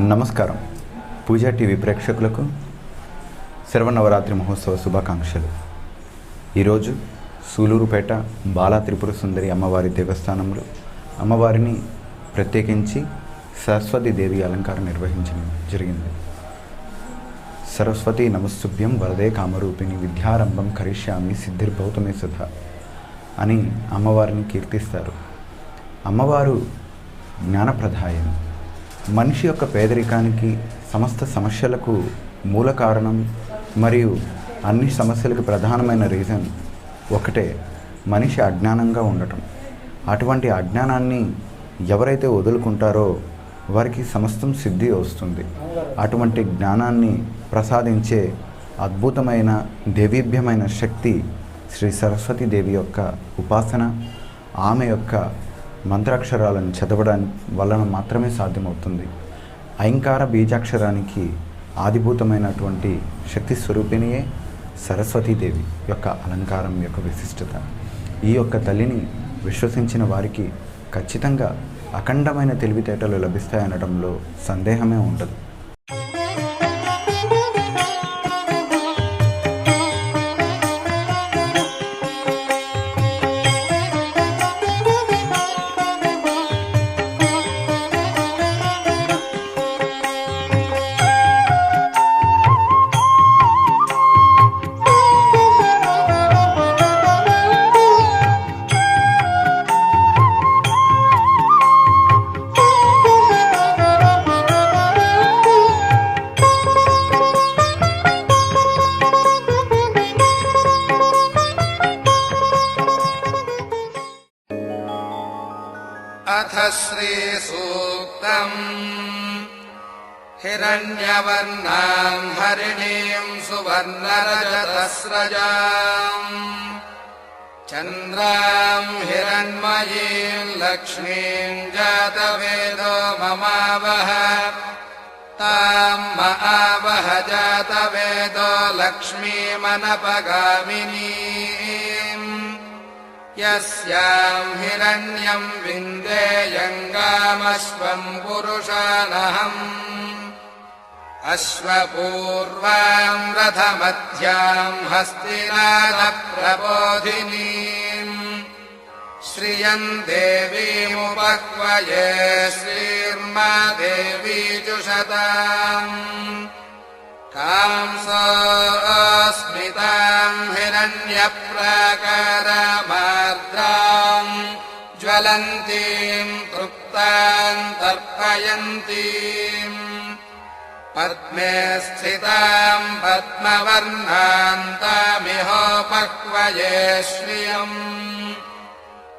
నమస్కారం. పూజా టీవీ ప్రేక్షకులకు శరవనవరాత్రి మహోత్సవ శుభాకాంక్షలు. ఈరోజు సూలూరుపేట బాలా త్రిపుర సుందరి అమ్మవారి దేవస్థానంలో అమ్మవారిని ప్రత్యేకించి సరస్వతీ దేవి అలంకారం నిర్వహించడం జరిగింది. సరస్వతి నమస్తుభ్యం వరదే కామరూపిణి విద్యారంభం కరిష్యామి సిద్ధిర్భౌతమే సుధా అని అమ్మవారిని కీర్తిస్తారు. అమ్మవారు జ్ఞానప్రదాయని. మనిషి యొక్క పేదరికానికి, సమస్త సమస్యలకు మూల కారణం మరియు అన్ని సమస్యలకు ప్రధానమైన రీజన్ ఒకటే, మనిషి అజ్ఞానంగా ఉండటం. అటువంటి అజ్ఞానాన్ని ఎవరైతే వదులుకుంటారో వారికి సమస్తం సిద్ధి వస్తుంది. అటువంటి జ్ఞానాన్ని ప్రసాదించే అద్భుతమైన దేవీభ్యమైన శక్తి శ్రీ సరస్వతీ దేవి యొక్క ఉపాసన. ఆమె యొక్క మంత్రాక్షరాలను చదవడం వలన మాత్రమే సాధ్యమవుతుంది. ఐంకార బీజాక్షరానికి ఆదిభూతమైనటువంటి శక్తి స్వరూపిణియే సరస్వతీదేవి యొక్క అలంకారం యొక్క విశిష్టత. ఈ యొక్క తల్లిని విశ్వసించిన వారికి ఖచ్చితంగా అఖండమైన తెలివితేటలు లభిస్తాయనడంలో సందేహమే ఉండదు. अथ श्रीसूक्तम् हिरण्यवर्णाम् हरिणीम् सुवर्णरजतस्रजाम् चन्द्राम् हिरण्मयीम् लक्ष्मीम् जातवेदो ममावह ताम् महावह जातवेदो लक्ष्मीमनपगामिनीम् यस्याम् हिरण्यम् विन्देयङ्गामश्वम् पुरुषानहम् अश्वपूर्वाम् रथमध्याम् हस्तिनाथप्रबोधिनीम् श्रियम् देवीमुपह्वये श्रीर्मा देवी जुषताम् कांसोऽस्मिताम् हिरण्यप्राकारामार्द्राम् ज्वलन्तीम् तृप्ताम् तर्पयन्तीम् पद्मे स्थिताम् पद्मवर्णान्तामिहोपह्वये श्रियम्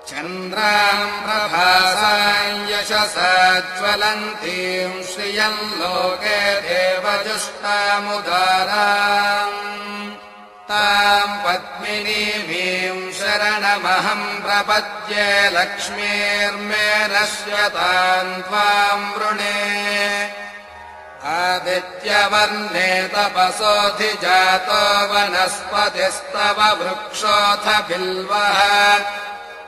चन्द्राम् प्रभासाम् यशसा ज्वलन्तीम् श्रियम् लोके देवजुष्टामुदाराम् ताम् पद्मिनीमीम् शरणमहम् प्रपद्ये लक्ष्मीर्मे नश्यताम् त्वाम् वृणे आदित्यवर्णे तपसोऽधिजातो वनस्पतिस्तव वृक्षोऽथ बिल्वः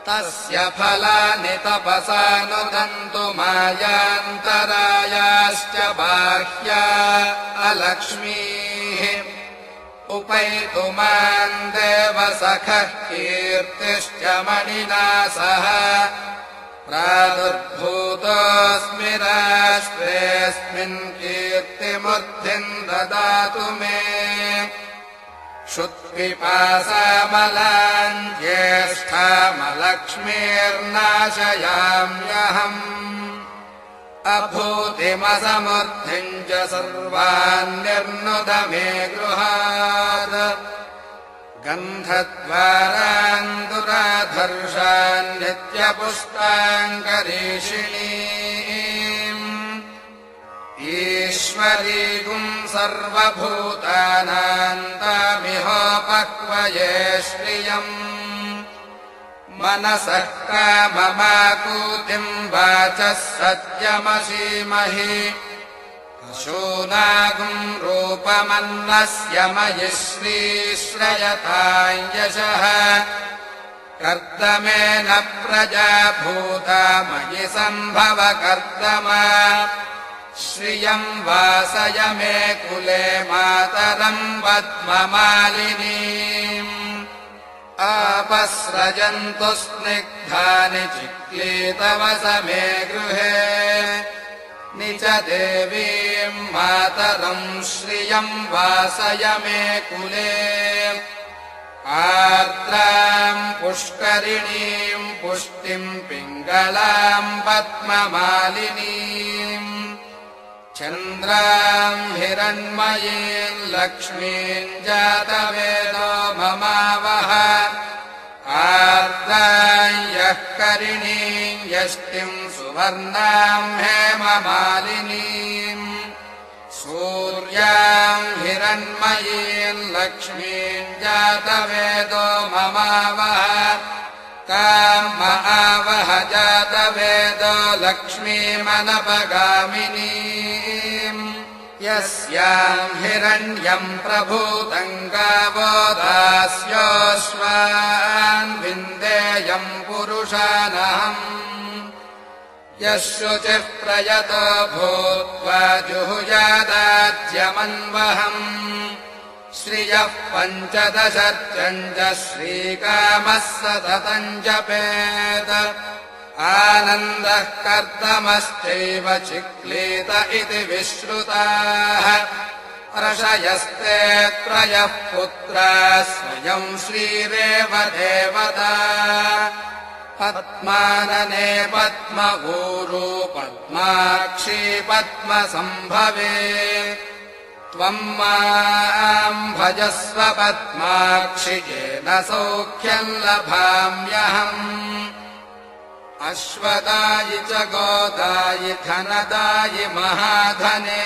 तस्य फलानि तपसानुदन्तु मायान्तरायाश्च बाह्या अलक्ष्मीः उपैतु माम् देवसखः कीर्तिश्च मणिना सह प्रादुर्भूतोऽस्मि राष्ट्रेऽस्मिन् कीर्तिमुद्धिम् ददातु मे क्षुत्पिपासामलाम् ज्येष्ठामलक्ष्मीर्नाशयाम्यहम् अभूतिमसमृद्धिम् च सर्वान्निर्नुद मे गृहात् गन्धद्वारान् दुराधर्षान् नित्यपुष्टाम् करीषिणीम् ईश्वरीगुम् सर्वभूतानाम् तामिहोपह्वये श्रियम् मनसः काममाकूतिम् वाचः सत्यमसीमहि शूनागुम् रूपमन्नस्य मयि श्रीश्रयताम् यशः कर्दमेन प्रजा भूता मयि सम्भव कर्दमा श्रियम् वासय मे कुले मातरम् पद्ममालिनीम् आपस्रजन्तु स्निग्धानि चिक्लीतवस मे गृहे निज देवीम् मातरम् श्रियम् वासय मे कुले आर्द्राम् पुष्करिणीम् पुष्टिम् पिङ्गलाम् पद्ममालिनीम् चन्द्राम् हिरण्मयीम् लक्ष्मीम् जातवेदो ममावह आर्द्राम् यः करिणीम् यष्टिम् सुवर्णाम् हेममालिनीम् सूर्याम् हिरण्मयीम् लक्ष्मीम् जातवेदो ममावह काम आवह जातवेदो लक्ष्मीमनपगामिनीम् यस्याम् हिरण्यम् प्रभूतम् गावो दास्योऽश्वान् विन्देयम् पुरुषानहम् यः शुचिः प्रयतो भूत्वा जुहुयादाज्यमन्वहम् श्रियः पञ्चदशर्चम् च श्रीकामः सततम् जपेत आनन्दः कर्दमश्चैव चिक्लीत इति विश्रुताः ऋषयस्ते त्रयः पुत्राः स्वयम् श्रीरेव देवता पद्मानने पद्मऊरू पद्माक्षी पद्मसम्भवे त्वम् माम् भजस्व पद्माक्षि येन सौख्यम् लभाम्यहम् अश्वदायि च गोदायि धनदायि महाधने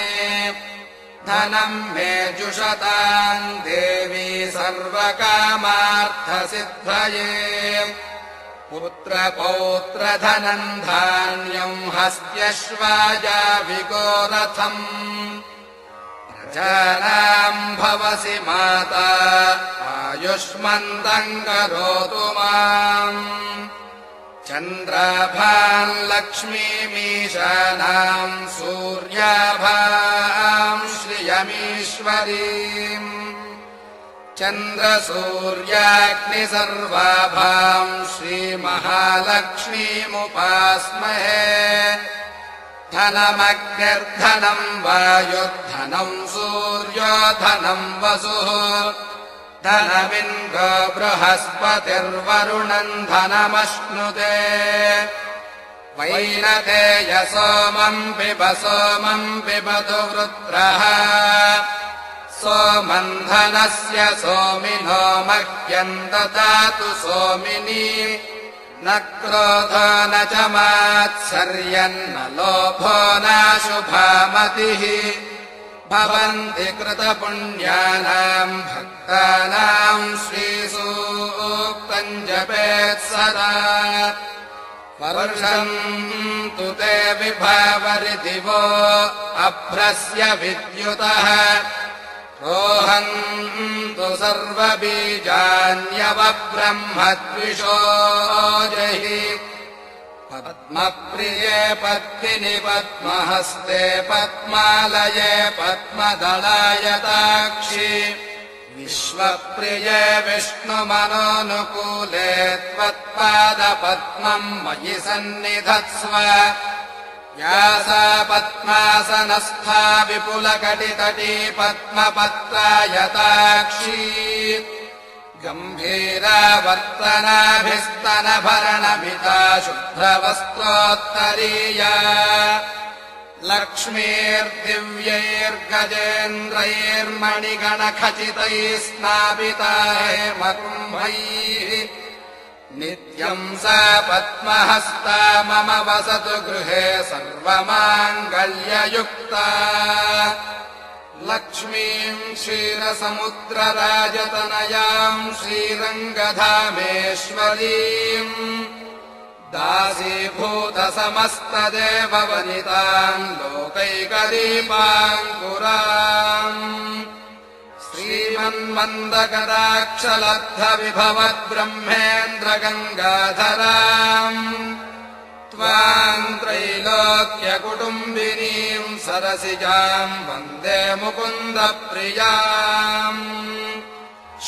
धनम् मे जुषताम् देवी सर्वकामार्थसिद्धये पुत्रपौत्रधनम् धान्यम् हस्त्यश्वाजा विगोरथम् प्रजानाम् भवसि माता आयुष्मन्तम् करोतु माम् चन्द्राभाम् लक्ष्मीमीशानाम् सूर्याभाम् श्रियमीश्वरीम् चन्द्रसूर्याग्निसर्वाभाम् श्रीमहालक्ष्मीमुपास्महे धनमग्निर्धनम् वायुर्धनम् सूर्यो धनम् वसुः धनमिन्द्रो बृहस्पतिर्वरुणम् धनमश्नुते वैनतेय सोमम् पिबतु वृत्रः सोमम् धनस्य सोमिनो मह्यम् ददातु सोमिनी न क्रोधो न च मात्सर्यन्न लोभो नाशुभामतिः भवन्ति कृतपुण्यानाम् भक्तानाम् श्रीसूक्तम् जपेत् सदा वर्षम् तु ते विभावरिदिवो अभ्रस्य विद्युतः रोहन्तु सर्वबीजान्यवब्रह्मद्विषो जहि पद्मप्रिये पद्मिनि पद्महस्ते पद्मालये पद्मदलायताक्षि विश्वप्रिये विष्णुमनोनुकूले त्वत्पादपद्मम् मयि सन्निधत्स्व या सा पद्मासनस्था विपुलकटितटी पद्मपत्रायताक्षी गम्भीरावर्तनाभिस्तनभरणमिता शुभ्रवस्त्रोत्तरीया लक्ष्मीर्दिव्यैर्गजेन्द्रैर्मणिगणखचितैः स्नापिता हेमकुम्भैः नित्यम् सा पद्महस्ता मम वसतु गृहे सर्वमाङ्गल्ययुक्ता लक्ष्मीम् क्षीरसमुद्रराजतनयाम् श्रीरङ्गधामेश्वरीम् दासीभूतसमस्तदेववनिताम् लोकैकदीपाङ्कुराम् श्रीमन्मन्दकराक्षलब्धविभवद्ब्रह्मेन्द्रगङ्गाधराम् त्वाम् त्रैलोक्यकुटुम्बिनीम् सरसिजाम् वन्दे मुकुन्दप्रियाम्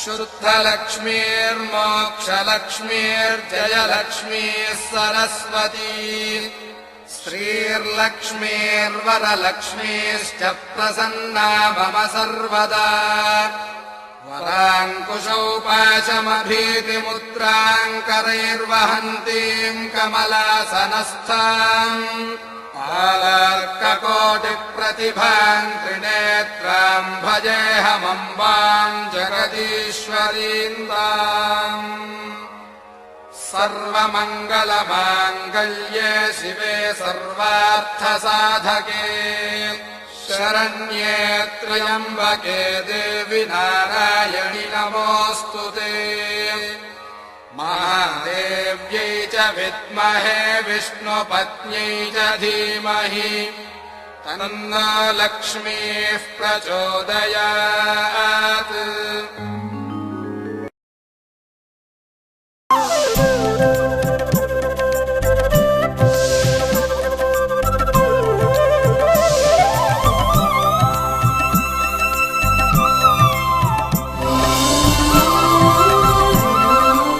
शुद्धलक्ष्मीर्मोक्षलक्ष्मीर्जयलक्ष्मीः सरस्वती श्रीर्लक्ष्मीर्वरलक्ष्मीश्च प्रसन्ना मम सर्वदा वराङ्कुशौ पाशमभीतिमुद्राङ्करैर्वहन्तीम् कमलासनस्थाम् आलार्ककोटिप्रतिभाम् त्रिनेत्राम् भजेऽहमम्बाम् जगदीश्वरीम् ताम् सर्वमङ्गलमाङ्गल्ये शिवे सर्वार्थसाधके शरण्ये त्र्यम्बके देवि नारायणि नमोऽस्तु ते महादेव्यै च विद्महे विष्णुपत्न्यै च धीमहि तन्नो लक्ष्मीः प्रचोदयात्।